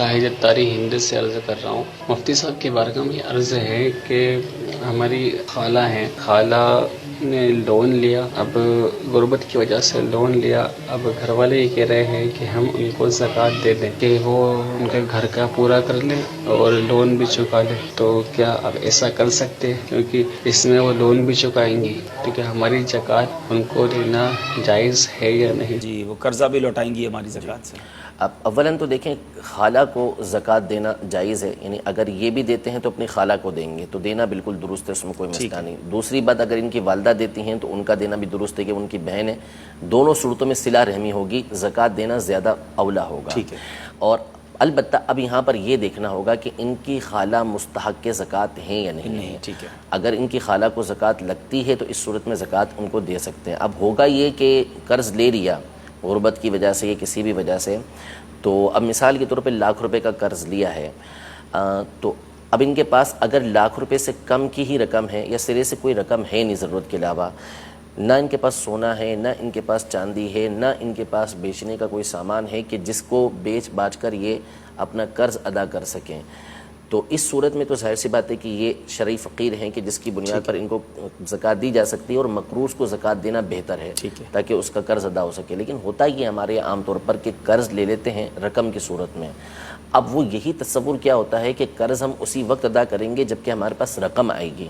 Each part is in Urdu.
شاہد اتاری ہند سے عرض کر رہا ہوں. مفتی صاحب کی بارگاہ میں عرض ہے کہ ہماری خالہ ہیں، خالہ نے لون لیا، اب غربت کی وجہ سے لون لیا، اب گھر والے یہ کہہ رہے ہیں کہ ہم ان کو زکوٰۃ دے دیں کہ وہ ان کے گھر کا پورا کر لیں اور لون بھی چکا لیں. تو کیا اب ایسا کر سکتے ہیں؟ کیونکہ اس میں وہ لون بھی چکائیں گی، تو کیا ہماری زکوٰۃ ان کو دینا جائز ہے یا نہیں؟ جی، وہ قرضہ بھی لوٹائیں گی ہماری زکوٰۃ سے. اب اولاً تو دیکھیں خالہ کو زکوٰۃ دینا جائز ہے، یعنی اگر یہ بھی دیتے ہیں تو اپنی خالہ کو دیں گے تو دینا بالکل درست ہے، اس میں کوئی مسئلہ نہیں. دوسری بات، اگر ان کی والدہ دیتی ہیں تو ان کا دینا بھی درست ہے کہ ان کی بہن ہے. دونوں صورتوں میں صلہ رحمی ہوگی، زکوٰۃ دینا زیادہ اولا ہوگا. ٹھیک ہے. اور البتہ اب یہاں پر یہ دیکھنا ہوگا کہ ان کی خالہ مستحق کے زکوٰۃ ہیں یا نہیں ہیں. ٹھیک ہے. اگر ان کی خالہ کو زکوٰۃ لگتی ہے تو اس صورت میں زکوٰۃ ان کو دے سکتے ہیں. اب ہوگا یہ کہ قرض لے لیا غربت کی وجہ سے یا کسی بھی وجہ سے، تو اب مثال کے طور پہ ₹1,00,000 کا قرض لیا ہے، تو اب ان کے پاس اگر ₹1,00,000 سے کم کی ہی رقم ہے یا سرے سے کوئی رقم ہے نہیں ضرورت کے علاوہ، نہ ان کے پاس سونا ہے، نہ ان کے پاس چاندی ہے، نہ ان کے پاس بیچنے کا کوئی سامان ہے کہ جس کو بیچ باچ کر یہ اپنا قرض ادا کر سکیں، تو اس صورت میں تو ظاہر سی بات ہے کہ یہ شرعی فقیر ہیں کہ جس کی بنیاد پر ان کو زکوٰۃ دی جا سکتی ہے، اور مقروض کو زکوٰۃ دینا بہتر ہے تاکہ اس کا قرض ادا ہو سکے. لیکن ہوتا یہ ہمارے عام طور پر کہ قرض لے لیتے ہیں رقم کی صورت میں. اب وہ یہی تصور کیا ہوتا ہے کہ قرض ہم اسی وقت ادا کریں گے جب کہ ہمارے پاس رقم آئے گی.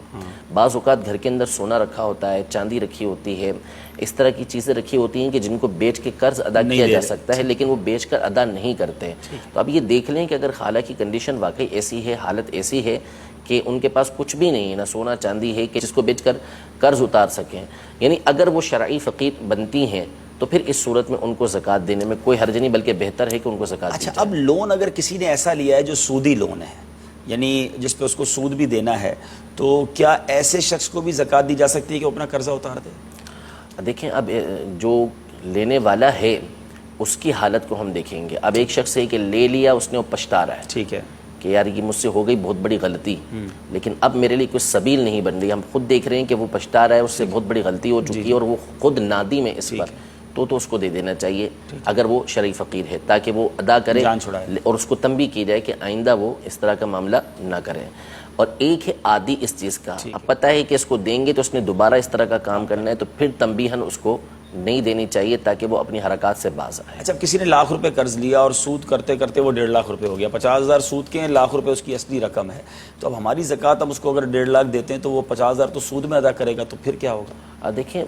بعض اوقات گھر کے اندر سونا رکھا ہوتا ہے، چاندی رکھی ہوتی ہے، اس طرح کی چیزیں رکھی ہوتی ہیں کہ جن کو بیچ کے قرض ادا کیا جا سکتا ہے، لیکن وہ بیچ کر ادا نہیں کرتے. تو اب یہ دیکھ لیں کہ اگر خالہ کی کنڈیشن واقعی ایسی ہے، حالت ایسی ہے کہ ان کے پاس کچھ بھی نہیں ہے، نہ سونا چاندی ہے کہ جس کو بیچ کر قرض اتار سکیں، یعنی اگر وہ شرعی فقیر بنتی ہیں تو پھر اس صورت میں ان کو زکوٰۃ دینے میں کوئی حرج نہیں، بلکہ بہتر ہے کہ ان کو زکوٰۃ دی جائے. اچھا، اب لون اگر کسی نے ایسا لیا ہے جو سودی لون ہے، یعنی جس پہ اس کو سود بھی دینا ہے، تو کیا ایسے شخص کو بھی زکوٰۃ دی جا سکتی ہے کہ وہ اپنا قرضہ اتار دے؟ دیکھیں اب جو لینے والا ہے اس کی حالت کو ہم دیکھیں گے. اب ایک شخص ہے کہ لے لیا، اس نے وہ پچھتا رہا ہے، ٹھیک ہے، کہ یار یہ مجھ سے ہو گئی بہت بڑی غلطی، لیکن اب میرے لیے کوئی سبیل نہیں بن رہی. ہم خود دیکھ رہے ہیں کہ وہ پچھتا رہا ہے، اس سے بہت بڑی غلطی ہو چکی ہے اور وہ خود نادم ہے اس پر، تو اس کو دے دینا چاہیے اگر وہ شرعی فقیر ہے، تاکہ وہ ادا کرے اور اس کو تنبیہ کی جائے کہ آئندہ وہ اس طرح کا معاملہ نہ کریں. اور ایک ہے عادی اس چیز کا، اب پتہ ہے کہ اس کو دیں گے تو اس نے دوبارہ اس طرح کا کام کرنا ہے، تو پھر تنبیہاً اس کو نہیں دینی چاہیے تاکہ وہ اپنی حرکات سے باز آئے. اچھا، کسی نے ₹1,00,000 قرض لیا اور سود کرتے کرتے وہ ₹1,50,000 ہو گیا، 50,000 سود کے ہیں، ₹1,00,000 اس کی اصلی رقم ہے، تو اب ہماری زکوٰۃ ہم اس کو اگر 1,50,000 دیتے ہیں تو وہ 50,000 تو سود میں ادا کرے گا، تو پھر کیا ہوگا؟ دیکھیں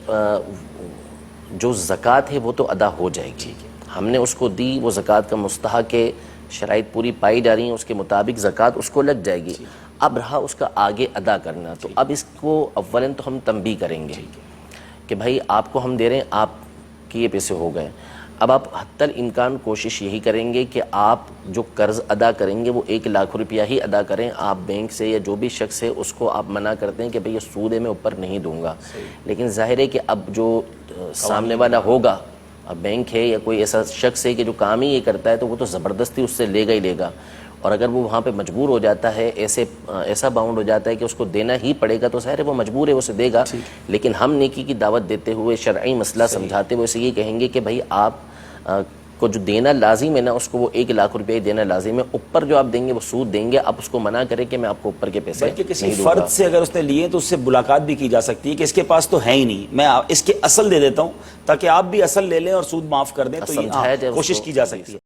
جو زکوٰۃ ہے وہ تو ادا ہو جائے گی، ہم نے اس کو دی، وہ زکوٰۃ کا مستحق ہے، شرائط پوری پائی جا رہی ہیں، اس کے مطابق زکوٰۃ اس کو لگ جائے گی. اب رہا اس کا آگے ادا کرنا، تو اب اس کو اولاً تو ہم تنبیہ کریں گے کہ بھائی آپ کو ہم دے رہے ہیں، آپ کے یہ پیسے ہو گئے. اب آپ حتی الامکان کوشش یہی کریں گے کہ آپ جو قرض ادا کریں گے وہ ₹1,00,000 ہی ادا کریں. آپ بینک سے یا جو بھی شخص ہے اس کو آپ منع کرتے ہیں کہ بھئی یہ سود ہے، میں اوپر نہیں دوں گا. لیکن ظاہر ہے کہ اب جو سامنے والا ہوگا، اب بینک ہے یا کوئی ایسا شخص ہے کہ جو کام ہی یہ کرتا ہے، تو وہ تو زبردستی اس سے لے گا ہی لے گا. اور اگر وہ وہاں پہ مجبور ہو جاتا ہے، ایسا باؤنڈ ہو جاتا ہے کہ اس کو دینا ہی پڑے گا، تو ظاہر ہے وہ مجبور ہے، اسے دے گا. لیکن ہم نیکی کی دعوت دیتے ہوئے، شرعی مسئلہ سمجھاتے ہوئے اسے یہ کہیں گے کہ بھائی آپ کو جو دینا لازم ہے نا، اس کو وہ ₹1,00,000 دینا لازم ہے. اوپر جو آپ دیں گے وہ سود دیں گے، آپ اس کو منع کریں کہ میں آپ کو اوپر کے پیسے بلکہ کسی فرد سے اگر اس نے لیے تو اس سے ملاقات بھی کی جا سکتی ہے کہ اس کے پاس تو ہے ہی نہیں، میں اس کے اصل دے دیتا ہوں تاکہ آپ بھی اصل لے لیں اور سود معاف کر دیں، تو یہ کوشش کی جا سکتی ہے.